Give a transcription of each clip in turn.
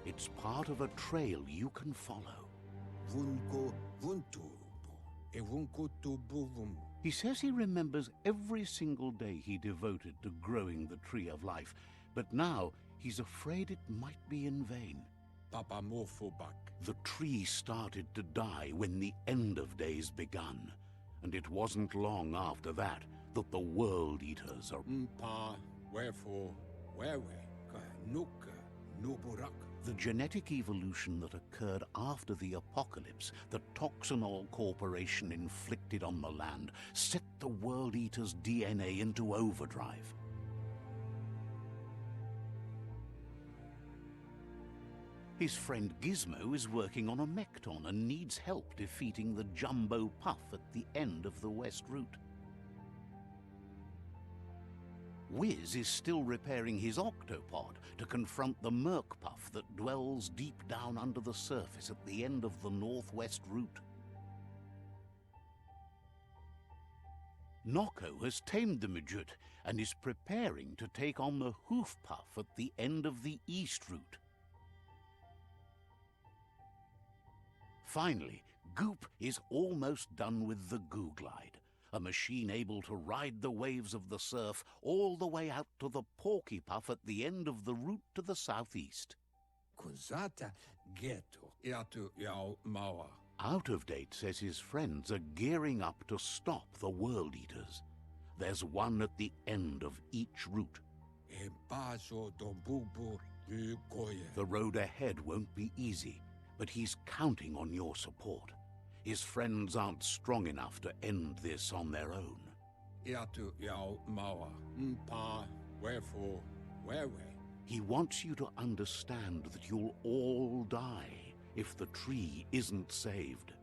It's part of a trail you can follow. He says he remembers every single day he devoted to growing the Tree of Life, but now he's afraid it might be in vain. The tree started to die when the end of days begun, and it wasn't long after that that the World Eaters are... The genetic evolution that occurred after the apocalypse that Toxanol Corporation inflicted on the land set the World Eater's DNA into overdrive. His friend Gizmo is working on a Mekton and needs help defeating the Jumbo Puff at the end of the West Route. Wiz is still repairing his octopod to confront the Merc Puff that dwells deep down under the surface at the end of the Northwest Route. Noko has tamed the Midget and is preparing to take on the Hoof Puff at the end of the East Route. Finally, Goop is almost done with the Goo Glide, a machine able to ride the waves of the surf all the way out to the Porky Puff at the end of the route to the southeast. Out of Date says his friends are gearing up to stop the World Eaters. There's one at the end of each route. The road ahead won't be easy, but he's counting on your support. His friends aren't strong enough to end this on their own. He wants you to understand that you'll all die if the tree isn't saved.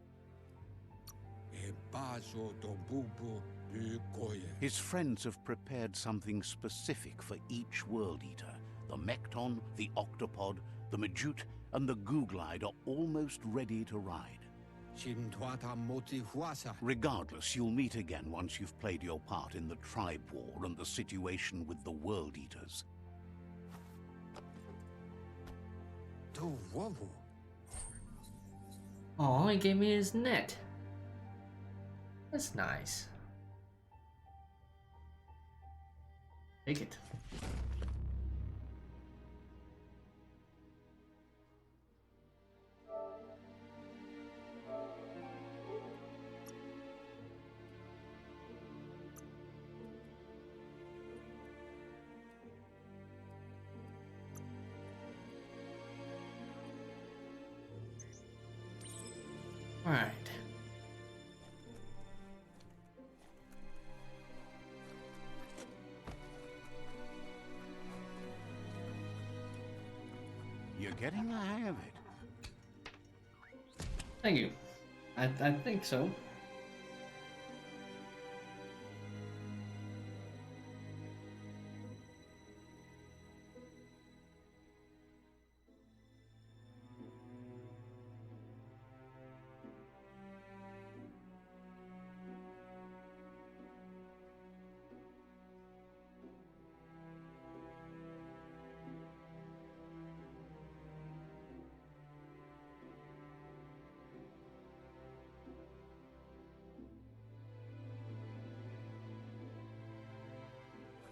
His friends have prepared something specific for each World Eater. The Mekton, the Octopod, the Majute, and the Goo Glide are almost ready to ride. Regardless, you'll meet again once you've played your part in the tribe war and the situation with the World Eaters. Oh, he gave me his net. That's nice. Take it. All right. You're getting the hang of it. Thank you. I think so.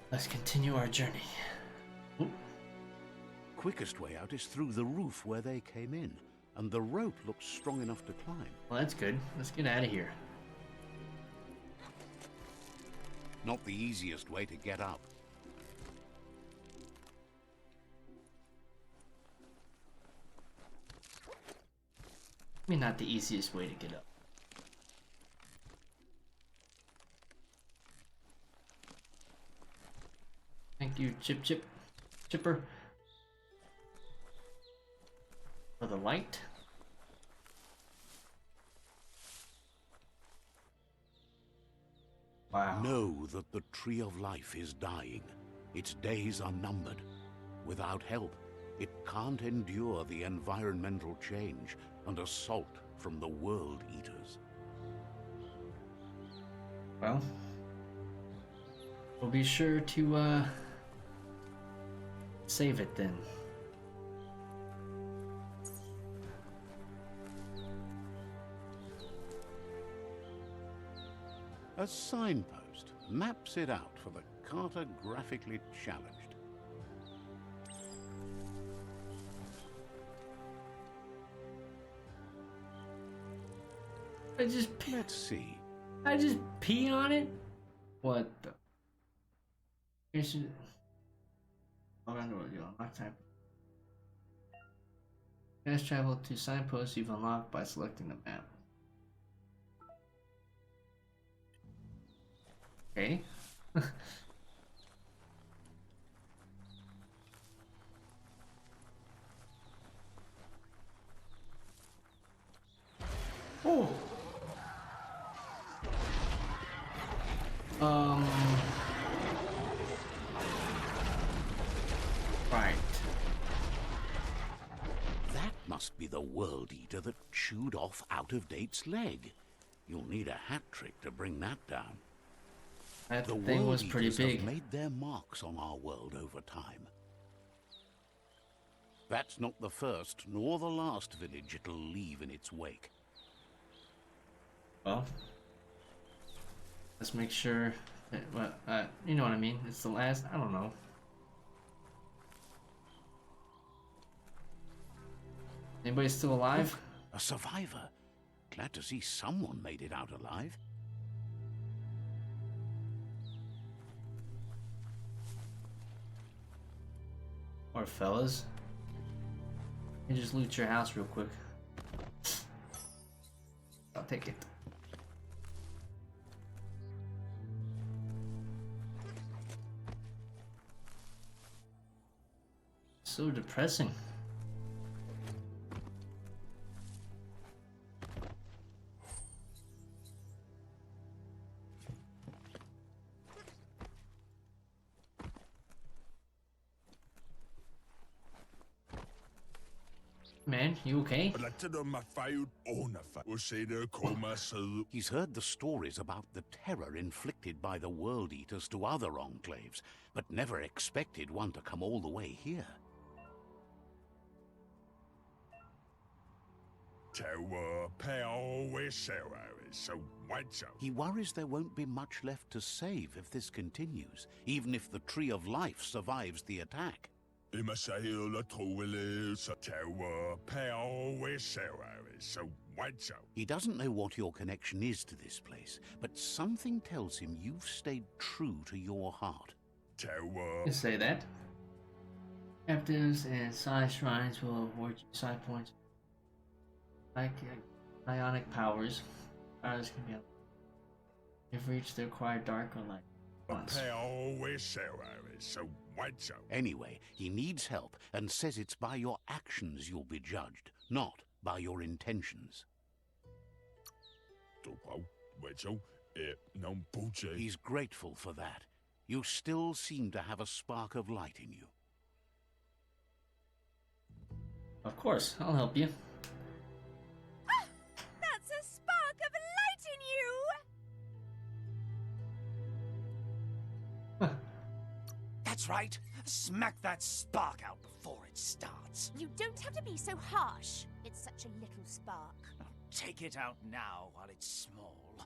Let's continue our journey. Oop. Quickest way out is through the roof where they came in, and the rope looks strong enough to climb. Well, that's good. Let's get out of here. Not the easiest way to get up. I mean, not the easiest way to get up. Thank you, Chipper, for the light. Wow. Know that the Tree of Life is dying. Its days are numbered. Without help, it can't endure the environmental change and assault from the World Eaters. Well, we'll be sure to save it then. A signpost maps it out for the cartographically challenged. Let's see. I just pee on it? What the? Here's your... Fast travel to signposts you've unlocked by selecting the map. Okay. Oh. Right. That must be the World Eater that chewed off Out-of-Date's leg. You'll need a hat trick to bring that down. That the thing World was pretty Eaters big. have made their marks on our world over time. That's not the first nor the last village it'll leave in its wake. Well, let's make sure that, you know what I mean. It's the last. I don't know. Anybody still alive? Look, a survivor. Glad to see someone made it out alive. Or fellas, you just loot your house real quick. I'll take it. So depressing. Man, you okay? He's heard the stories about the terror inflicted by the World Eaters to other enclaves, but never expected one to come all the way here. He worries there won't be much left to save if this continues, even if the Tree of Life survives the attack. He doesn't know what your connection is to this place, but something tells him you've stayed true to your heart. You say that. Captives and side shrines will award you side points. Like ionic powers. Powers can be. You've reached the required dark or light once. Anyway, he needs help and says it's by your actions you'll be judged, not by your intentions. He's grateful for that. You still seem to have a spark of light in you. Of course, I'll help you. Ah, that's a spark of light in you! That's right. Smack that spark out before it starts. You don't have to be so harsh. It's such a little spark. Take it out now while it's small.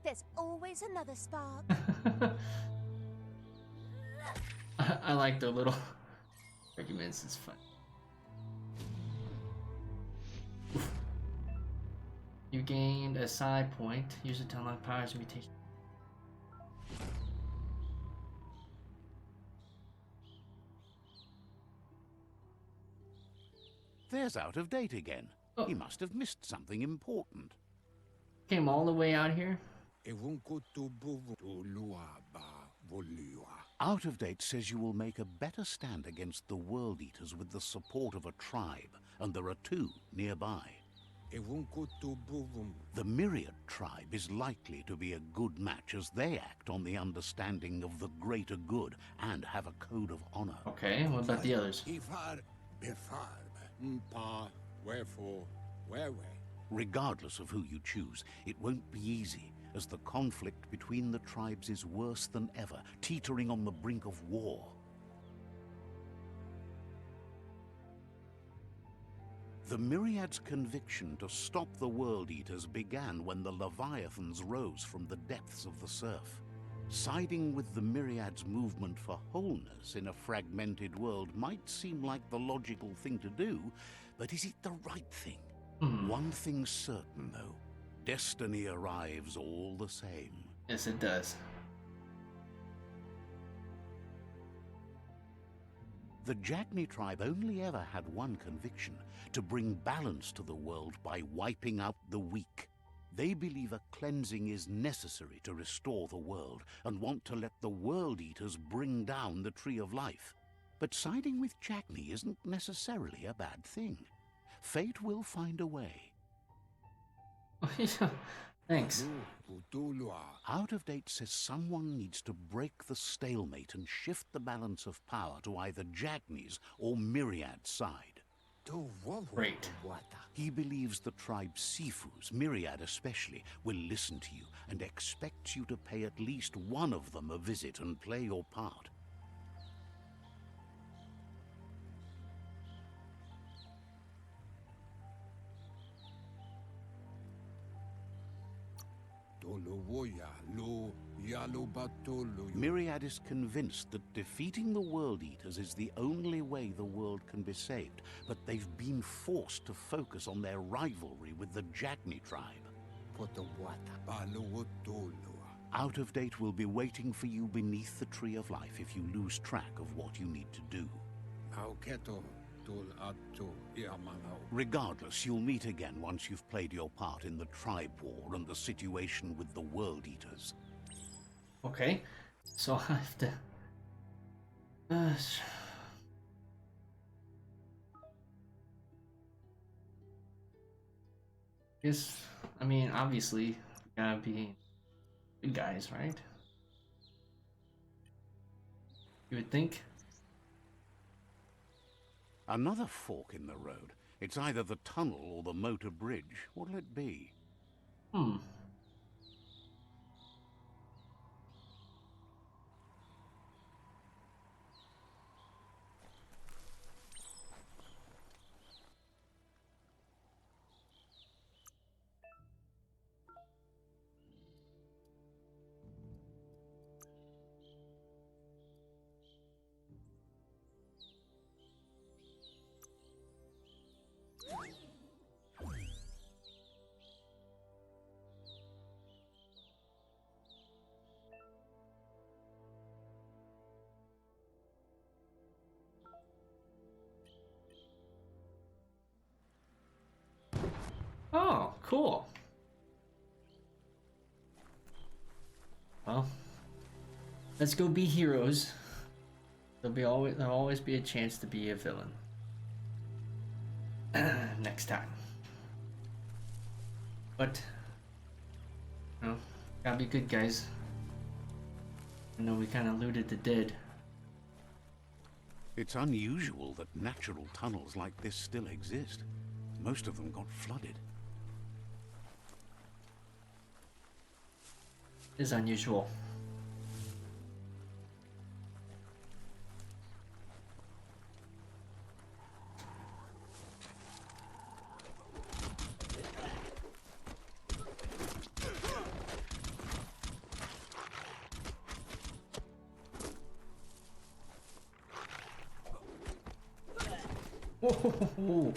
There's always another spark. I like their little arguments. It's fun. Oof. You gained a side point. Use it to unlock powers and mutations. There's Out of Date again. Oh. He must have missed something important. Came all the way out here. Out of Date says you will make a better stand against the World Eaters with the support of a tribe, and there are two nearby. The Myriad tribe is likely to be a good match as they act on the understanding of the greater good and have a code of honor. Okay, what about the others? Regardless of who you choose, it won't be easy, as the conflict between the tribes is worse than ever, teetering on the brink of war. The Myriad's conviction to stop the World Eaters began when the Leviathans rose from the depths of the surf. Siding with the Myriad's movement for wholeness in a fragmented world might seem like the logical thing to do, but is it the right thing? One thing's certain, though. Destiny arrives all the same. Yes, it does. The Jagni tribe only ever had one conviction: to bring balance to the world by wiping out the weak. They believe a cleansing is necessary to restore the world, and want to let the World Eaters bring down the Tree of Life. But siding with Jagni isn't necessarily a bad thing. Fate will find a way. Thanks. Out of Date says someone needs to break the stalemate and shift the balance of power to either Jagni's or Myriad's side. Great. He believes the tribe Sifus, Myriad especially, will listen to you and expects you to pay at least one of them a visit and play your part. Myriad is convinced that defeating the World Eaters is the only way the world can be saved, but they've been forced to focus on their rivalry with the Jagni tribe. Out of Date will be waiting for you beneath the Tree of Life if you lose track of what you need to do. Regardless, you'll meet again once you've played your part in the tribe war and the situation with the World Eaters. Okay, so I have to... Yes, I mean, obviously, we gotta be good guys, right? You would think? Another fork in the road. It's either the tunnel or the motor bridge. What'll it be? Oh, cool. Well, let's go be heroes. There'll always be a chance to be a villain. Next time. But, you know, gotta be good guys. I know we kind of looted the dead. It's unusual that natural tunnels like this still exist. Most of them got flooded. It is unusual. Whoa.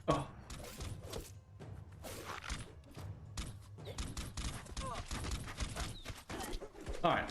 Oh. All right.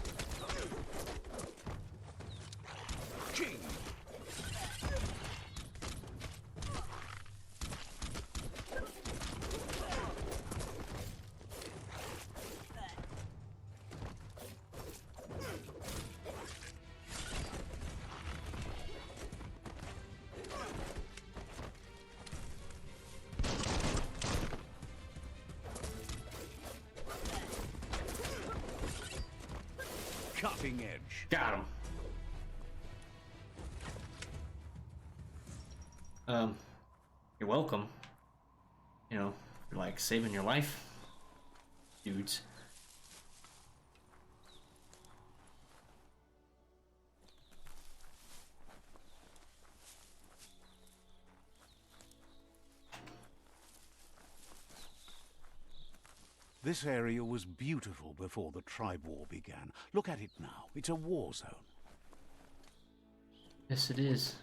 Cutting edge. Got him. You're welcome. You know, you're like saving your life, dudes. This area was beautiful before the tribe war began. Look at it now. It's a war zone. Yes, it is.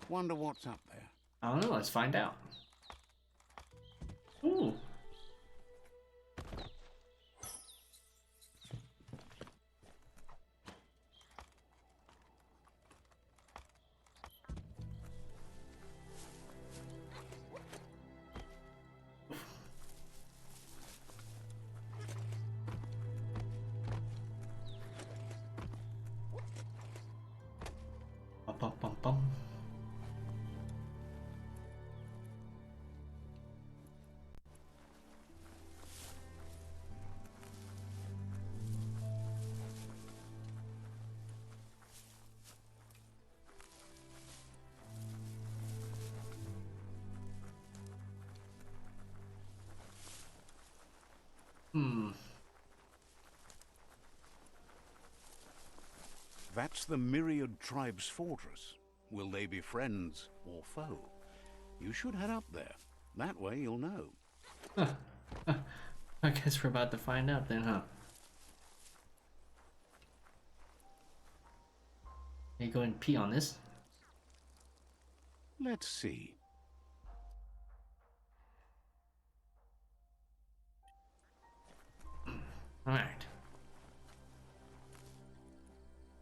Wonder what's up there. I don't know. Let's find out. Ooh. Bum, bum, bum, bum. That's the Myriad Tribe's fortress. Will they be friends or foe? You should head up there. That way you'll know. I guess we're about to find out then, huh? You go and pee on this? Let's see. Alright.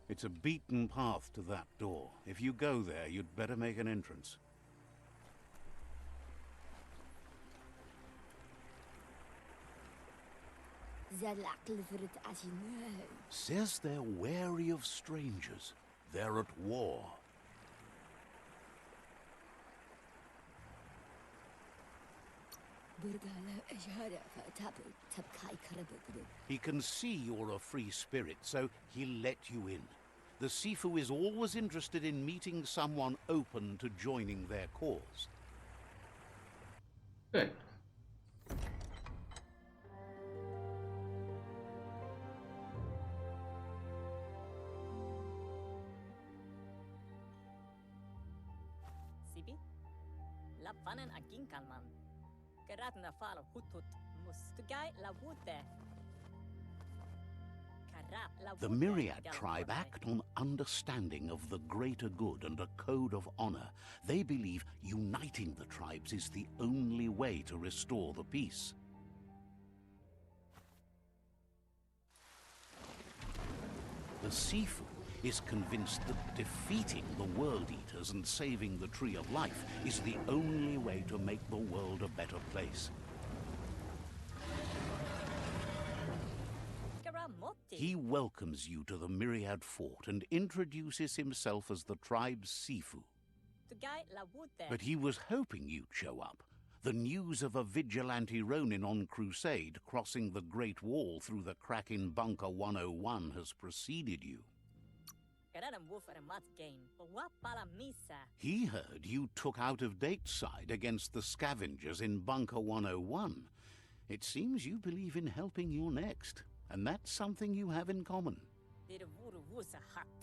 It's a beaten path to that door. If you go there, you'd better make an entrance. Says they're wary of strangers. They're at war. He can see you're a free spirit, so he'll let you in. The Sifu is always interested in meeting someone open to joining their cause. Good. Sibi? Lapanen agin kalman. Gerat na falo hutut mustugai la wute. The Myriad tribe act on understanding of the greater good and a code of honor. They believe uniting the tribes is the only way to restore the peace. The Sifu is convinced that defeating the World Eaters and saving the Tree of Life is the only way to make the world a better place. He welcomes you to the Myriad Fort and introduces himself as the tribe's Sifu. But he was hoping you'd show up. The news of a vigilante Ronin on crusade crossing the Great Wall through the crack in Bunker 101 has preceded you. He heard you took out-of-date side against the scavengers in Bunker 101. It seems you believe in helping your next. And that's something you have in common.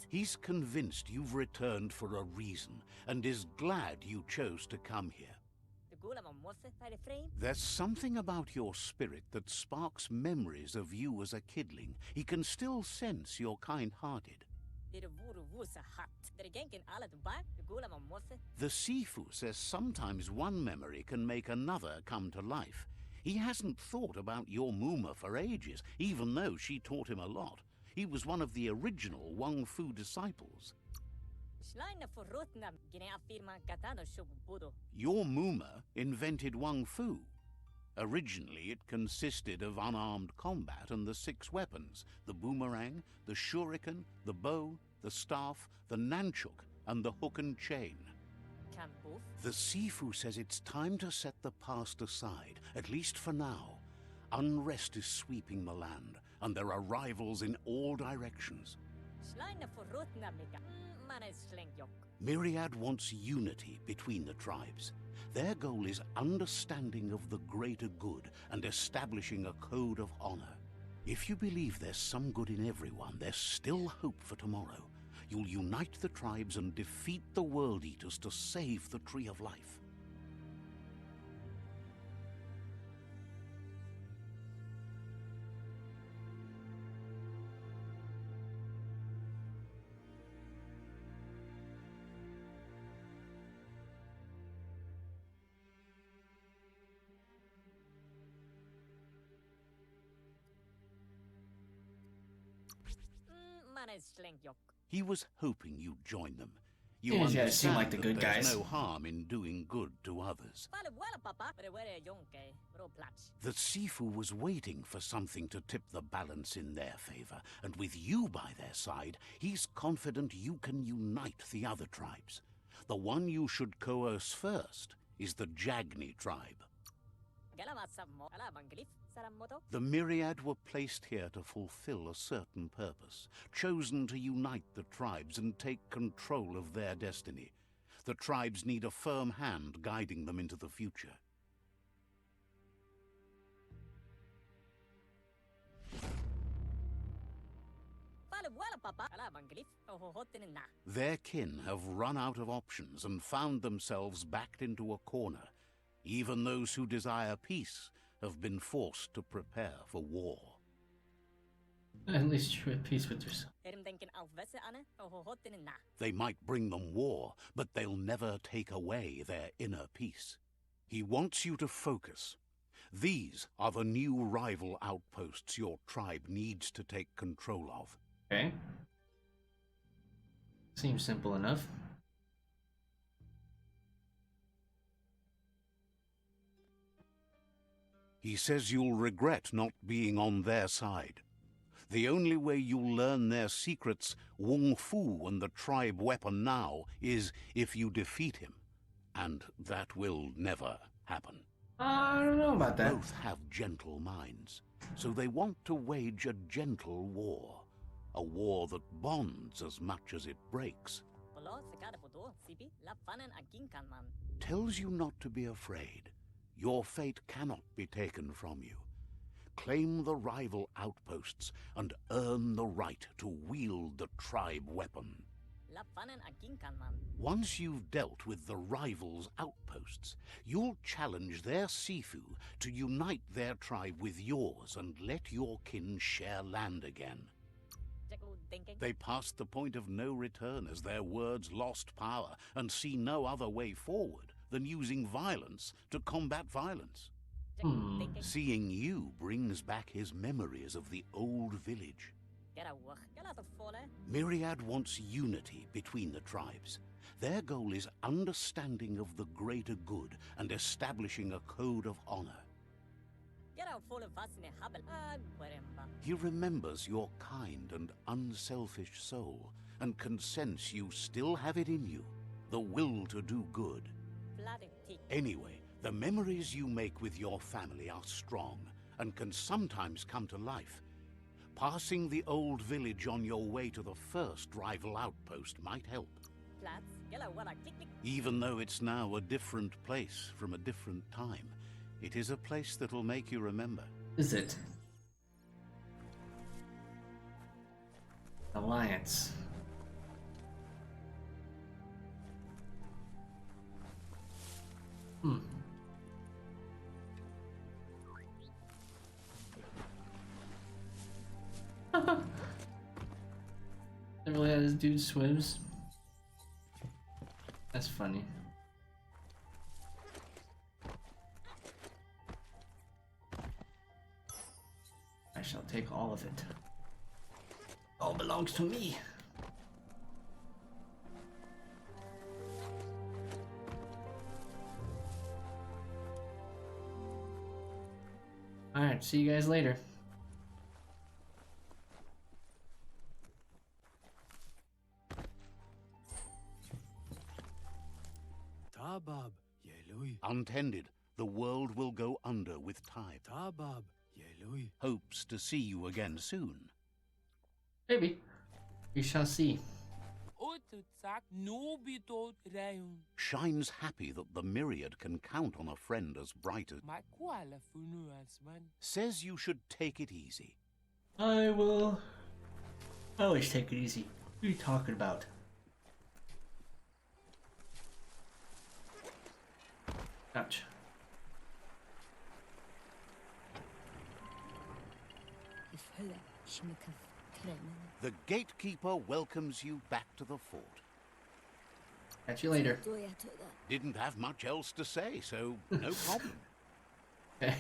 He's convinced you've returned for a reason, and is glad you chose to come here. There's something about your spirit that sparks memories of you as a kidling. He can still sense you're kind-hearted. The Sifu says sometimes one memory can make another come to life. He hasn't thought about your Muma for ages, even though she taught him a lot. He was one of the original Wang Fu disciples. Your Muma invented Wang Fu. Originally, it consisted of unarmed combat and the 6 weapons: the boomerang, the shuriken, the bow, the staff, the nunchuk, and the hook and chain. Can boof. The Sifu says it's time to set the past aside, at least for now. Unrest is sweeping the land, and there are rivals in all directions. Schleine verrotna mega. Manes schlengjok. Myriad wants unity between the tribes. Their goal is understanding of the greater good and establishing a code of honor. If you believe there's some good in everyone, there's still hope for tomorrow. You'll unite the tribes and defeat the World Eaters to save the Tree of Life. Manes schlengjok. He was hoping you'd join them. You guys understand seem like the that good there's guys. no harm in doing good to others. Vale wala papa. Brewere jonke. Bro plats. The Sifu was waiting for something to tip the balance in their favor, and with you by their side, he's confident you can unite the other tribes. The one you should coerce first is the Jagni tribe. Galamat sammo. Ala banglif. Saramoto. The Myriad were placed here to fulfill a certain purpose, chosen to unite the tribes and take control of their destiny. The tribes need a firm hand guiding them into the future. Vale wala papa. Ala banglif. Hohohotin na. Their kin have run out of options and found themselves backed into a corner. Even those who desire peace have been forced to prepare for war. At least you're at peace with yourself. Erim denken aufwesse ane. Hohohotin na. They might bring them war, but they'll never take away their inner peace. He wants you to focus. These are the new rival outposts your tribe needs to take control of. Okay. Seems simple enough. He says you'll regret not being on their side. The only way you'll learn their secrets, Wung Fu and the tribe weapon now, is if you defeat him. And that will never happen. I don't know about that. Both have gentle minds, so they want to wage a gentle war. A war that bonds as much as it breaks. Polo sekade podo. Sipi. La fanen aginkan man. Tells you not to be afraid. Your fate cannot be taken from you. Claim the rival outposts and earn the right to wield the tribe weapon. La fanen aginkan man. Once you've dealt with the rivals' outposts, you'll challenge their Sifu to unite their tribe with yours and let your kin share land again. Jeklu denken. They passed the point of no return as their words lost power and see no other way forward than using violence to combat violence. Jeklu denken. Seeing you brings back his memories of the old village. Gera wach. Gela to fole. Myriad wants unity between the tribes. Their goal is understanding of the greater good and establishing a code of honor. Gera fole vasne habel. Gweremba. He remembers your kind and unselfish soul and can sense you still have it in you, the will to do good. Vlade tik. Anyway, the memories you make with your family are strong and can sometimes come to life. Passing the old village on your way to the first rival outpost might help, Plats. Gela wala klik klik. even though it's now a different place from a different time. It is a place that'll make you remember. Is it? Alliance. Never really had this dude swims. That's funny. I shall take all of it. All belongs to me. Alright, see you guys later. Tabab, Yelui. Untended, the world will go under with time. Tabab, Yelui. Hopes to see you again soon. Maybe. We shall see. Shines happy that the Myriad can count on a friend as bright as... Says you should take it easy. I will always take it easy. What are you talking about? Ouch. The gatekeeper welcomes you back to the fort. Catch you later. Didn't have much else to say, so no problem. Okay.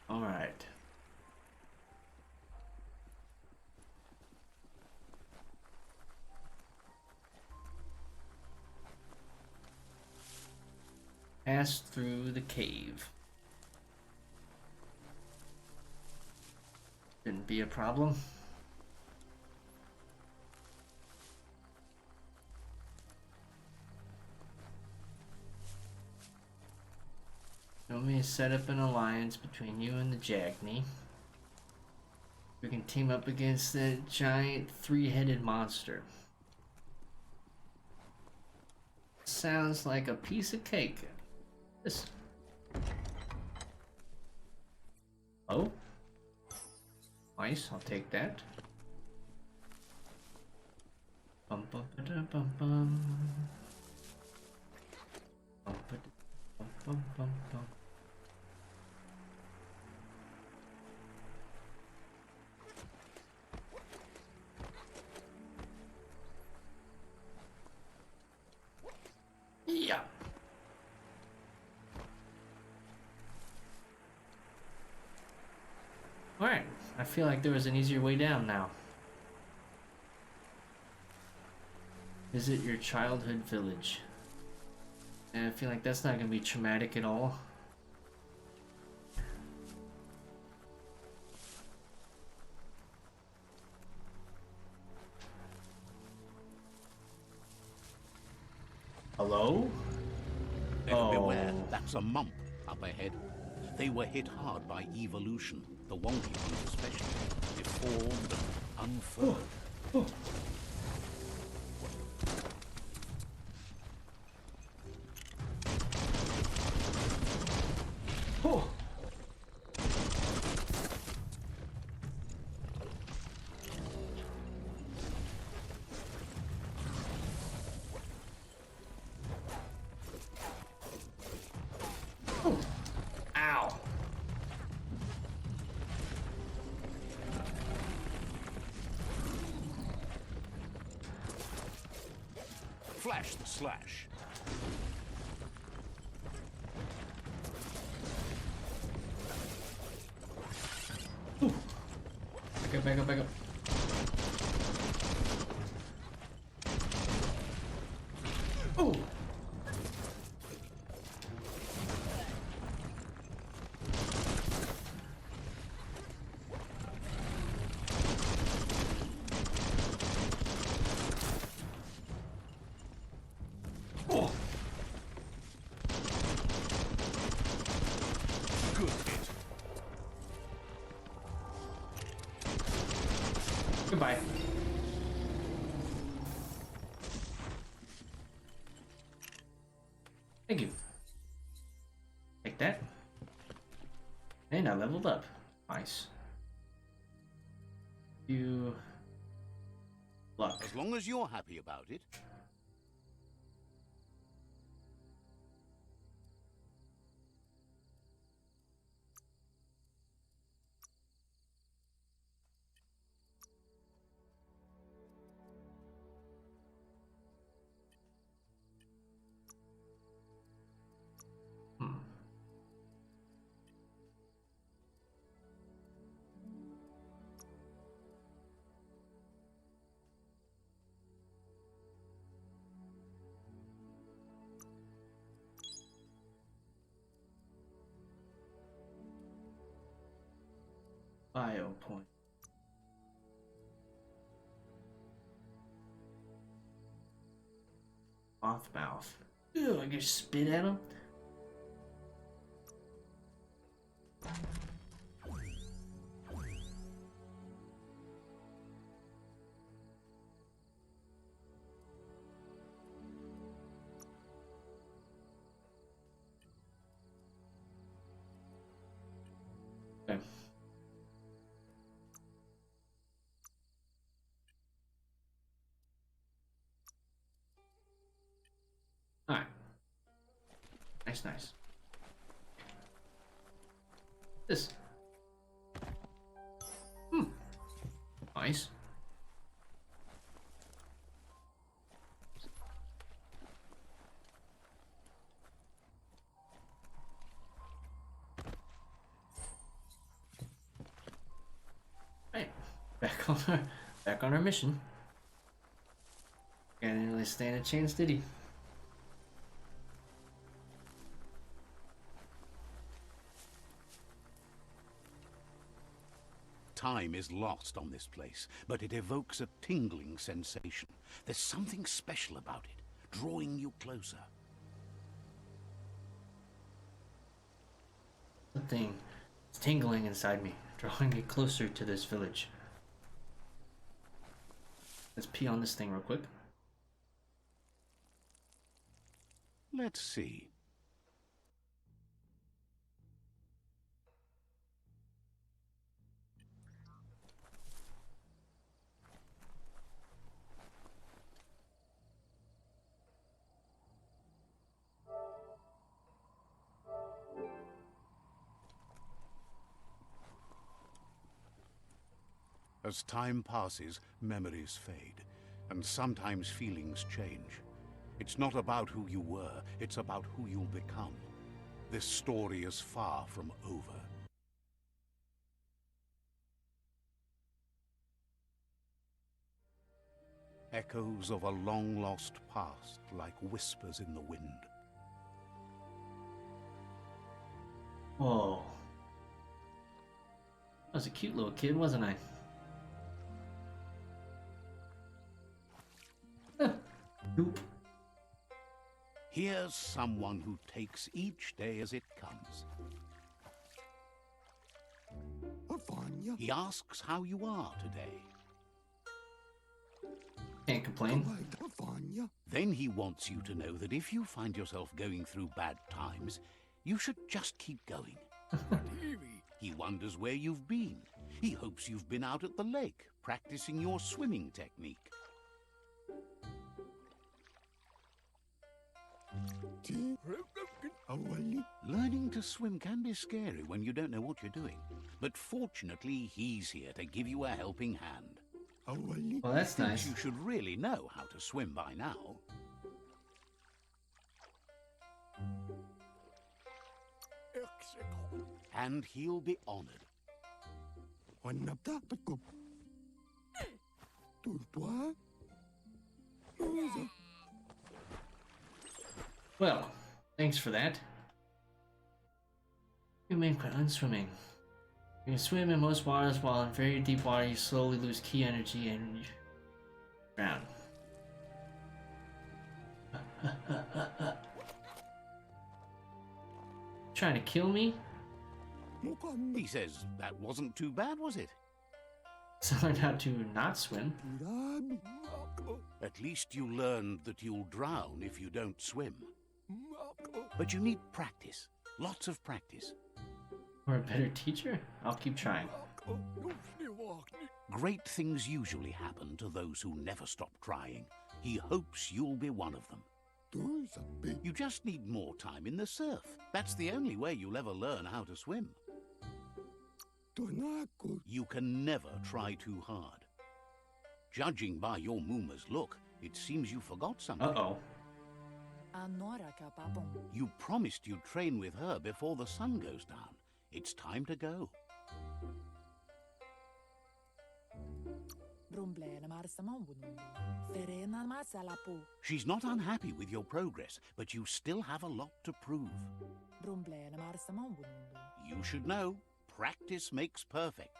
Alright. Pass through the cave. Shouldn't be a problem. Let me set up an alliance between you and the Jagni. We can team up against the giant three-headed monster. Sounds like a piece of cake. This. Oh. Nice, I'll take that. Bum bum ba da bum bum. Bum ba da bum bum bum bum. Yeah. Alright, I feel like there was an easier way down now. Visit your childhood village. And I feel like that's not going to be traumatic at all. Hello? Better beware, that's a mump up ahead. They were hit hard by evolution, the wonky ones especially, deformed and unfurled. Oh. Oh. Ow. Flash the slash. Ooh. Back up, back up, back up. Oh. Oh. Good hit. Goodbye. Thank you. Take that. And I leveled up. Nice. You luck. As long as you're happy about it. Bio point. Off mouth. Ew, I just spit at him. Okay. Alright. Nice. This. Nice. Right. Back on our mission. Didn't really stand a chance, did he? Time is lost on this place, but it evokes a tingling sensation. There's something special about it, drawing you closer. Something is tingling inside me, drawing me closer to this village. Let's pee on this thing real quick. Let's see. As time passes, memories fade, and sometimes feelings change. It's not about who you were, it's about who you'll become. This story is far from over. Echoes of a long-lost past, like whispers in the wind. Whoa. I was a cute little kid, wasn't I? Nope. Here's someone who takes each day as it comes. He asks how you are today. Can't complain. Then he wants you to know that if you find yourself going through bad times, you should just keep going. He wonders where you've been. He hopes you've been out at the lake, practicing your swimming technique. Learning to swim can be scary when you don't know what you're doing, but fortunately he's here to give you a helping hand. Well, that's nice. You should really know how to swim by now. And he'll be honored. Well, thanks for that. You remain quite unswimming. You can swim in most waters, while in very deep water you slowly lose key energy and drown. Trying to kill me? He says that wasn't too bad, was it? So I learned how to not swim. At least you learned that you'll drown if you don't swim. But you need practice. Lots of practice. Or a better teacher? I'll keep trying. Great things usually happen to those who never stop trying. He hopes you'll be one of them. You just need more time in the surf. That's the only way you'll ever learn how to swim. You can never try too hard. Judging by your Muma's look, it seems you forgot something. Uh-oh. You promised you'd train with her before the sun goes down. It's time to go. She's not unhappy with your progress, but you still have a lot to prove. You should know, practice makes perfect.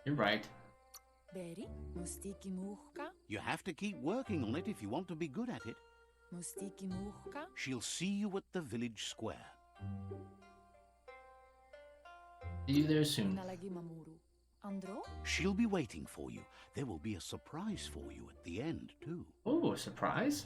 You're right. You have to keep working on it if you want to be good at it. Mustiki muhka? She'll see you at the village square. See you there soon. Nalagi mamuru. Andro? She'll be waiting for you. There will be a surprise for you at the end, too. Oh, a surprise?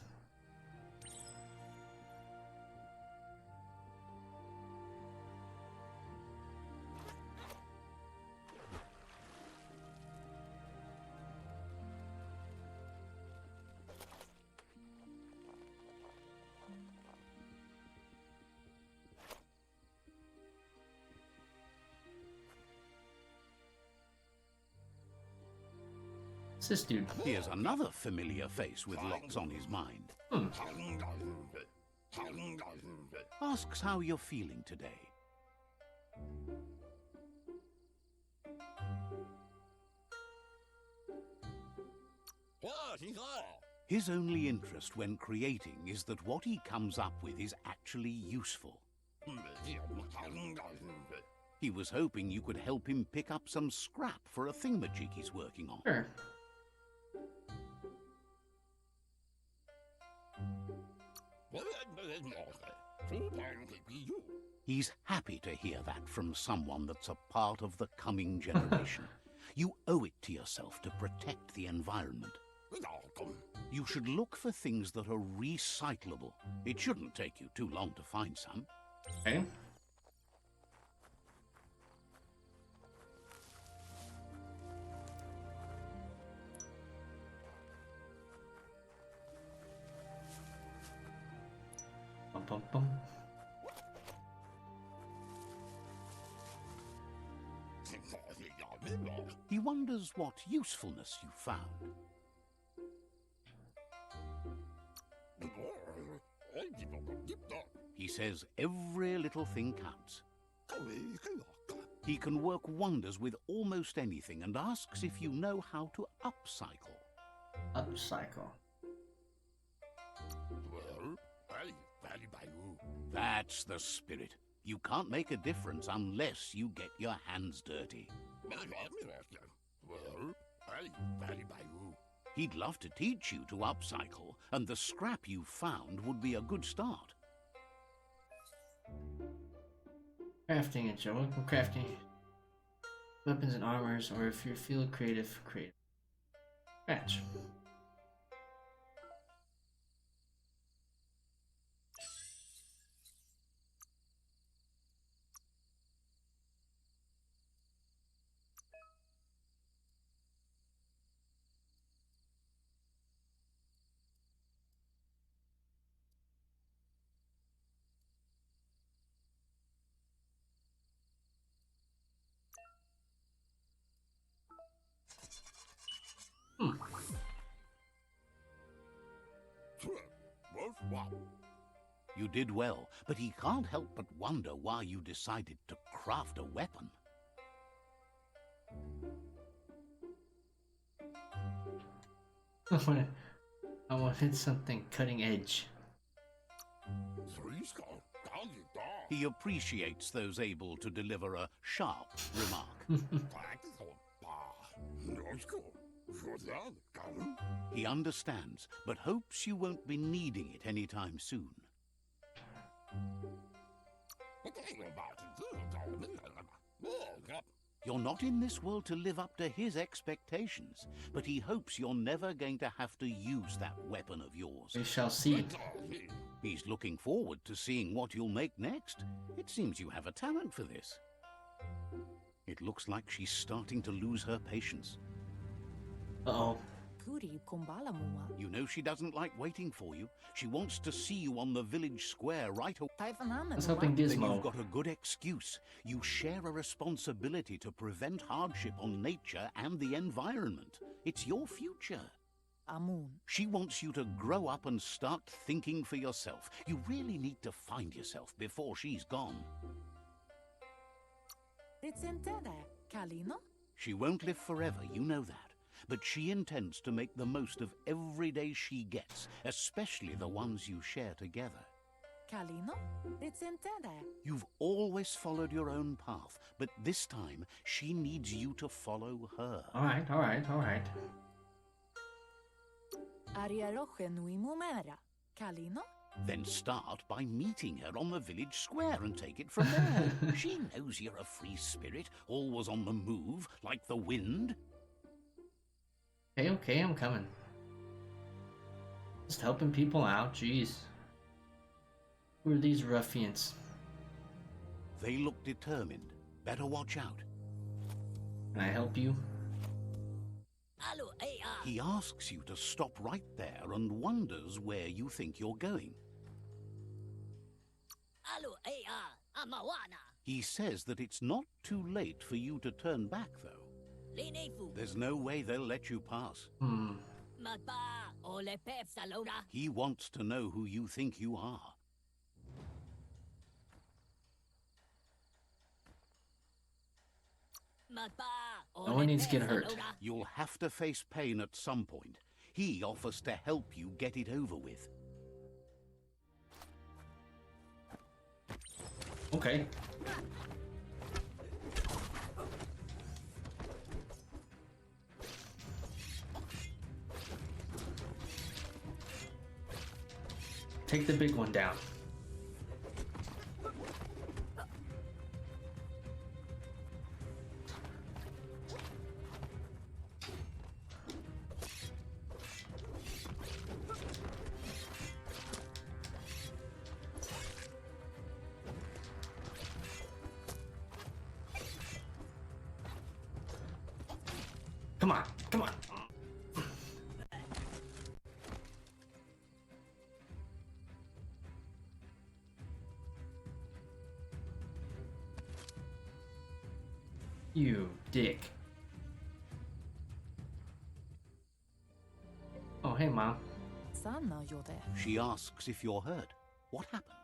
What's this dude? Here's another familiar face with lots on his mind. Asks how you're feeling today. His only interest when creating is that what he comes up with is actually useful. He was hoping you could help him pick up some scrap for a thingamajig he's working on. Sure. He's happy to hear that from someone that's a part of the coming generation. You owe it to yourself to protect the environment. You should look for things that are recyclable. It shouldn't take you too long to find some. Okay. Bum, bum, bum. He wonders what usefulness you found. He says every little thing counts. He can work wonders with almost anything and asks if you know how to upcycle. Upcycle. That's the spirit. You can't make a difference unless you get your hands dirty. He'd love to teach you to upcycle, and the scrap you found would be a good start. Crafting and Joe. Welcome crafting. Weapons and armors, or if you feel creative, create. Scratch. You did well, but he can't help but wonder why you decided to craft a weapon. I wanted something cutting edge. He appreciates those able to deliver a sharp remark. He understands, but hopes you won't be needing it anytime soon. You're not in this world to live up to his expectations, but he hopes you're never going to have to use that weapon of yours. We shall see. He's looking forward to seeing what you'll make next. It seems you have a talent for this. It looks like she's starting to lose her patience. Uh-oh. You know she doesn't like waiting for you. She wants to see you on the village square right away. I was hoping Then Gizmo. you've got a good excuse. You share a responsibility to prevent hardship on nature and the environment. It's your future. She wants you to grow up and start thinking for yourself. You really need to find yourself before she's gone. She won't live forever, you know that. But she intends to make the most of every day she gets, especially the ones you share together. You've always followed your own path, but this time she needs you to follow her. All right, all right, all right. Kalino? Then start by meeting her on the village square and take it from there. She knows you're a free spirit, always on the move, like the wind. Okay, I'm coming. Just helping people out, jeez. Who are these ruffians? They look determined. Better watch out. Can I help you? He asks you to stop right there and wonders where you think you're going. He says that it's not too late for you to turn back, though. There's no way they'll let you pass. He wants to know who you think you are. No one needs to get hurt. You'll have to face pain at some point. He offers to help you get it over with. Okay. Take the big one down. Come on, come on. You dick. Oh, hey, Mom. Sanna, you're there. She asks if you're hurt. What happened?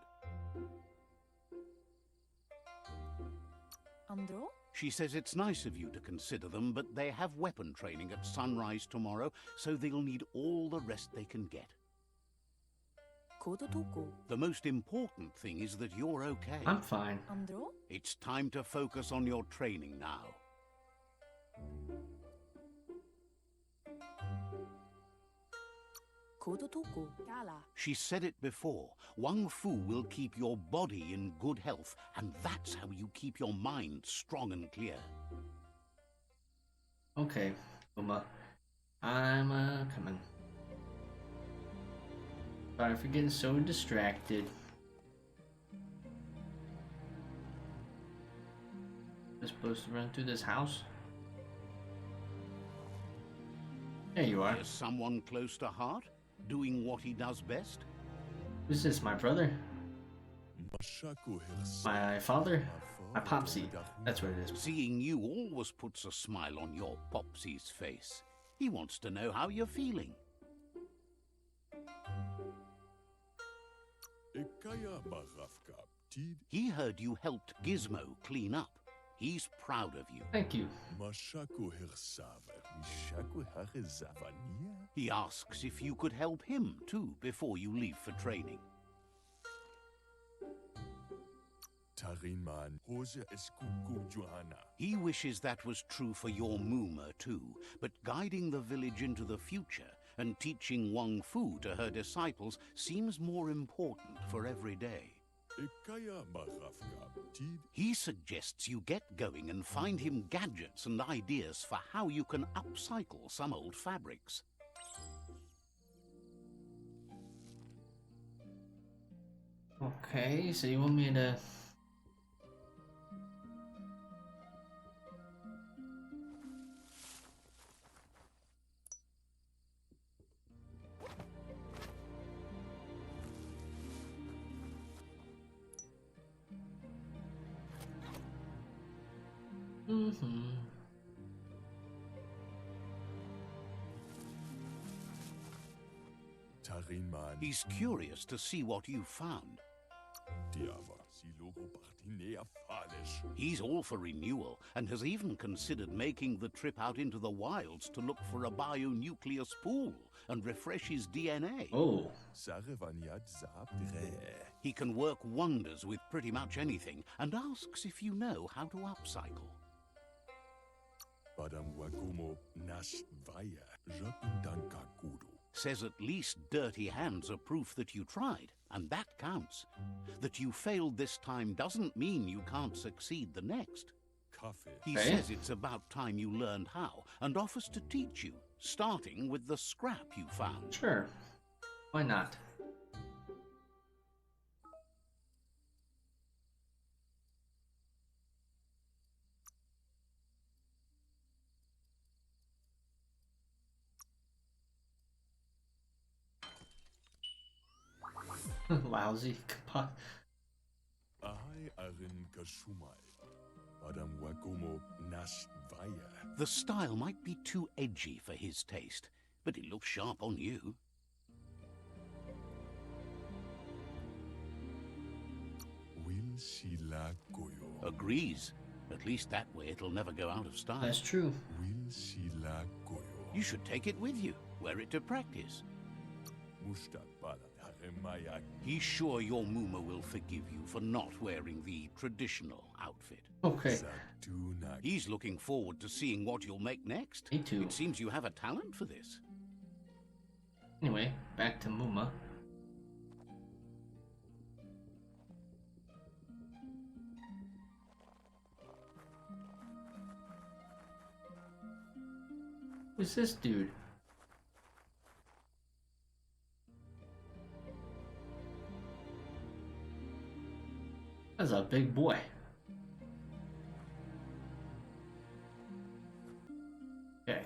Andro? She says it's nice of you to consider them, but they have weapon training at sunrise tomorrow, so they'll need all the rest they can get. Kodotuko. The most important thing is that you're okay. I'm fine. Andro? It's time to focus on your training now. Kodotuko. Kala. She said it before. Wang Fu will keep your body in good health, and that's how you keep your mind strong and clear. Okay, Uma. I'm coming. Sorry for getting so distracted. I'm supposed to run through this house? There you are. Is someone close to heart? Doing what he does best? Who's this, my brother? My father? My popsy. That's what it is. Seeing you always puts a smile on your popsy's face. He wants to know how you're feeling. He heard you helped Gizmo clean up. He's proud of you. Thank you. He asks if you could help him too before you leave for training. He wishes that was true for your Muma too, but guiding the village into the future and teaching Wang Fu to her disciples seems more important for every day. He suggests you get going and find him gadgets and ideas for how you can upcycle some old fabrics. Okay, so you want me to... He's curious to see what you found. He's all for renewal and has even considered making the trip out into the wilds to look for a bionucleus pool and refresh his DNA. Oh. He can work wonders with pretty much anything and asks if you know how to upcycle. Says at least dirty hands are proof that you tried, and that counts. That you failed this time doesn't mean you can't succeed the next. He says it's about time you learned how, and offers to teach you, starting with the scrap you found. Sure. Why not? Lousy. The style might be too edgy for his taste, but it looks sharp on you. Agrees. At least that way it'll never go out of style. That's true. You should take it with you, wear it to practice. He's sure your Muma will forgive you for not wearing the traditional outfit. Okay. He's looking forward to seeing what you'll make next. Me too. It seems you have a talent for this. Anyway, back to Muma. Who's this dude? That's a big boy. Okay.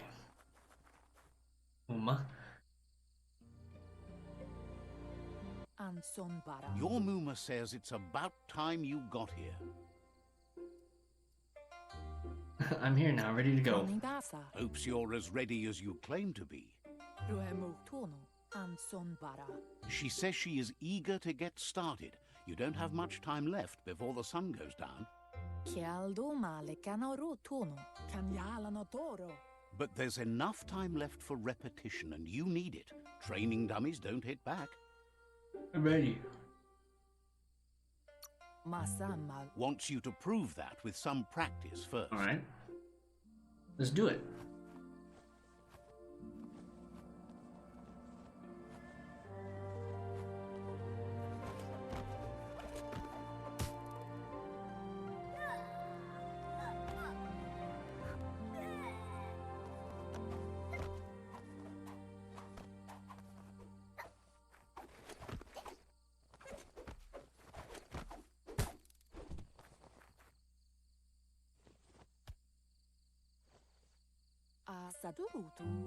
Uma. Your Muma says it's about time you got here. I'm here now, ready to go. Hopes you're as ready as you claim to be. She says she is eager to get started. You don't have much time left before the sun goes down. But there's enough time left for repetition, and you need it. Training dummies don't hit back. I'm ready. Wants you to prove that with some practice first. Alright. Let's do it.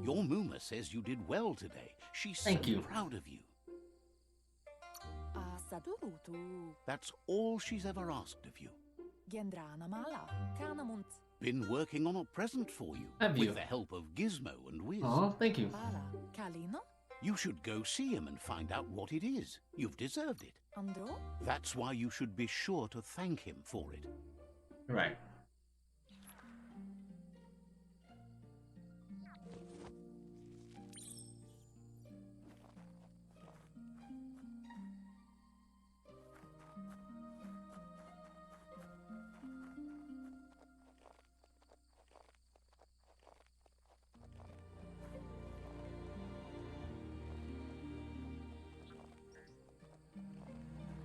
Your Muma says you did well today. She's Thank you. proud of you. That's all she's ever asked of you. Been working on a present for you. Have you? With the help of Gizmo and Wiz. Oh, thank you. You should go see him and find out what it is. You've deserved it. That's why you should be sure to thank him for it. Right.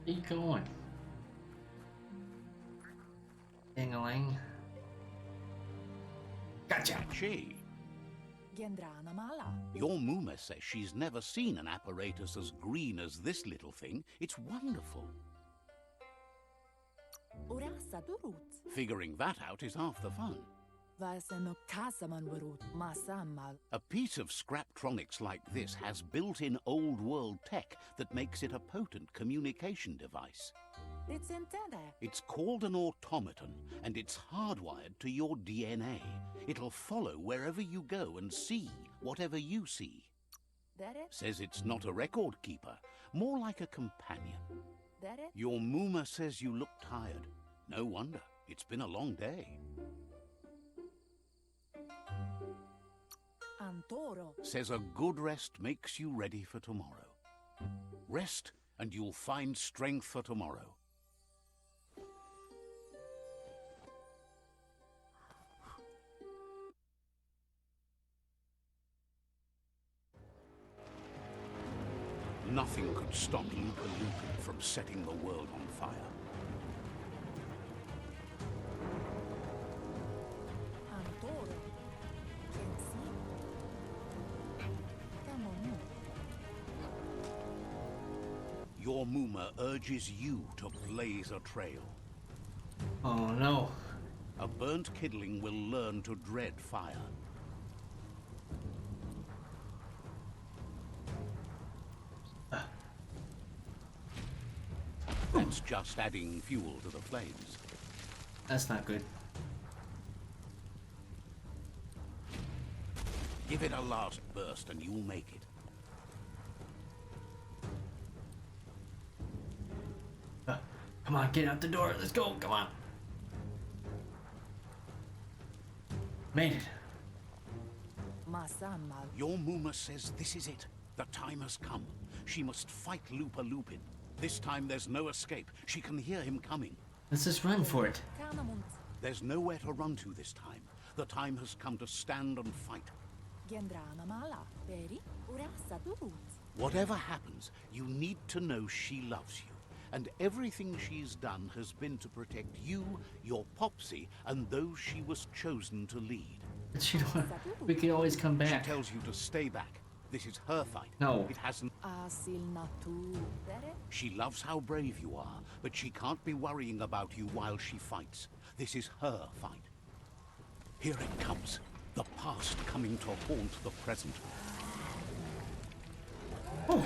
Keep going. Ding-a-ling. Gotcha. She. Your Muma says she's never seen an apparatus as green as this little thing. It's wonderful. Figuring that out is half the fun. A piece of Scraptronics like this has built-in old-world tech that makes it a potent communication device. It's called an automaton, and it's hardwired to your DNA. It'll follow wherever you go and see whatever you see. Says it's not a record keeper, more like a companion. Your Muma says you look tired. No wonder. It's been a long day. Says a good rest makes you ready for tomorrow. Rest and you'll find strength for tomorrow. Nothing could stop Lupa Lupin from setting the world on fire. Antoro. Kensi. Kamonu. Your Muma urges you to blaze a trail. Oh no. A burnt kidling will learn to dread fire. That's just adding fuel to the flames. That's not good. Give it a last burst and you'll make it. Come on, get out the door. Let's go. Come on. Made it. Masamal. Your Muma says this is it. The time has come. She must fight Lupa Lupin. This time there's no escape. She can hear him coming. Let's just run for it. Kanamunt. There's nowhere to run to this time. The time has come to stand and fight. Gendrana mala. Peri. Urasa turut. Whatever happens, you need to know she loves you. And everything she's done has been to protect you, your Popsy, and those she was chosen to lead. But you know, we can always come She back. tells you to stay back. This is her fight. No. It hasn't. Asil natu. Dere. She loves how brave you are, but she can't be worrying about you while she fights. This is her fight. Here it comes. The past coming to haunt the present. Oh.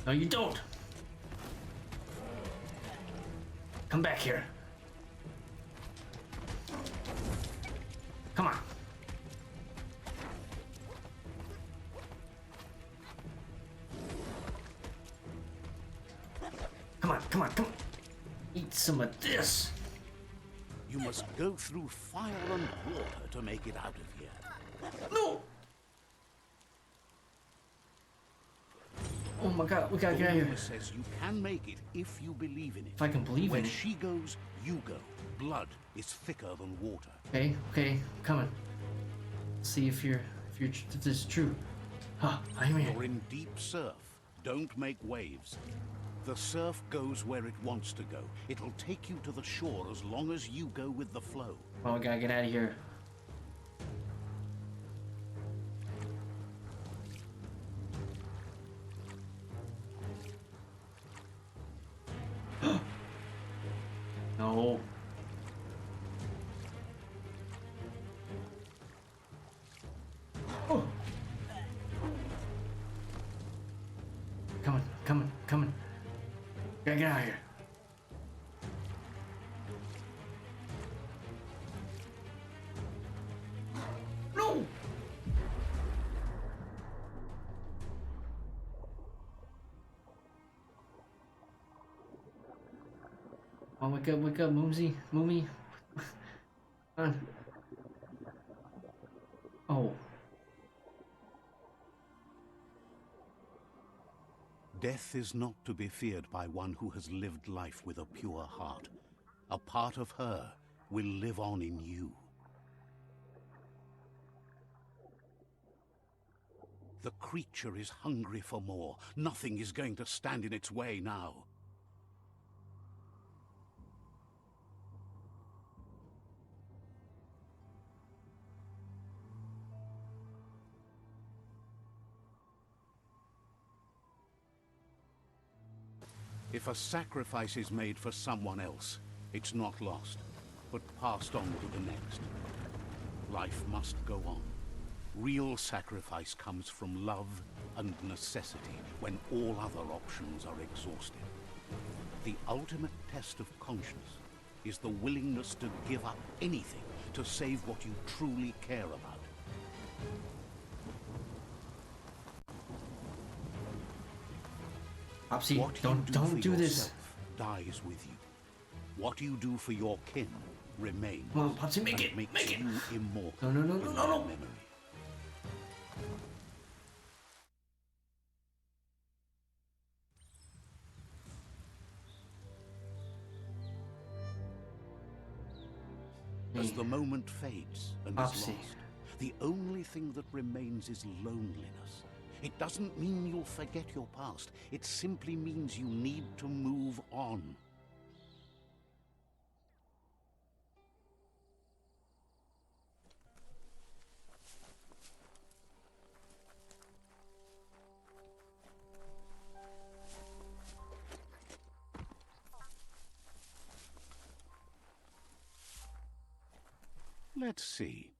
No, you don't. Come back here. Come on. Come on, come on, come on. Eat some of this. You must go through fire and water to make it out of here. No! Oh my god, we gotta get out of here. Mama says you can make it if you believe in it. If I can believe Where in it. she goes, you go. Blood is thicker than water. Okay, okay, I'm coming. See if if this is true. Huh, I'm here. You're in deep surf. Don't make waves. The surf goes where it wants to go. It'll take you to the shore as long as you go with the flow. Oh, we gotta get out of here. No. Oh. Coming. Gotta get out of here. No! Oh, wake up, Moomsy. Moomy. Come on. Oh. Death is not to be feared by one who has lived life with a pure heart. A part of her will live on in you. The creature is hungry for more. Nothing is going to stand in its way now. If a sacrifice is made for someone else, it's not lost, but passed on to the next. Life must go on. Real sacrifice comes from love and necessity when all other options are exhausted. The ultimate test of conscience is the willingness to give up anything to save what you truly care about. Popsy, What don't you do for this. yourself dies with you. What you do for your kin remains. Come on, Popsy, make and it, makes make it. you immortal. No. in their memory. As the moment fades and is Popsy. lost, the only thing that remains is loneliness. It doesn't mean you'll forget your past. It simply means you need to move on. Let's see.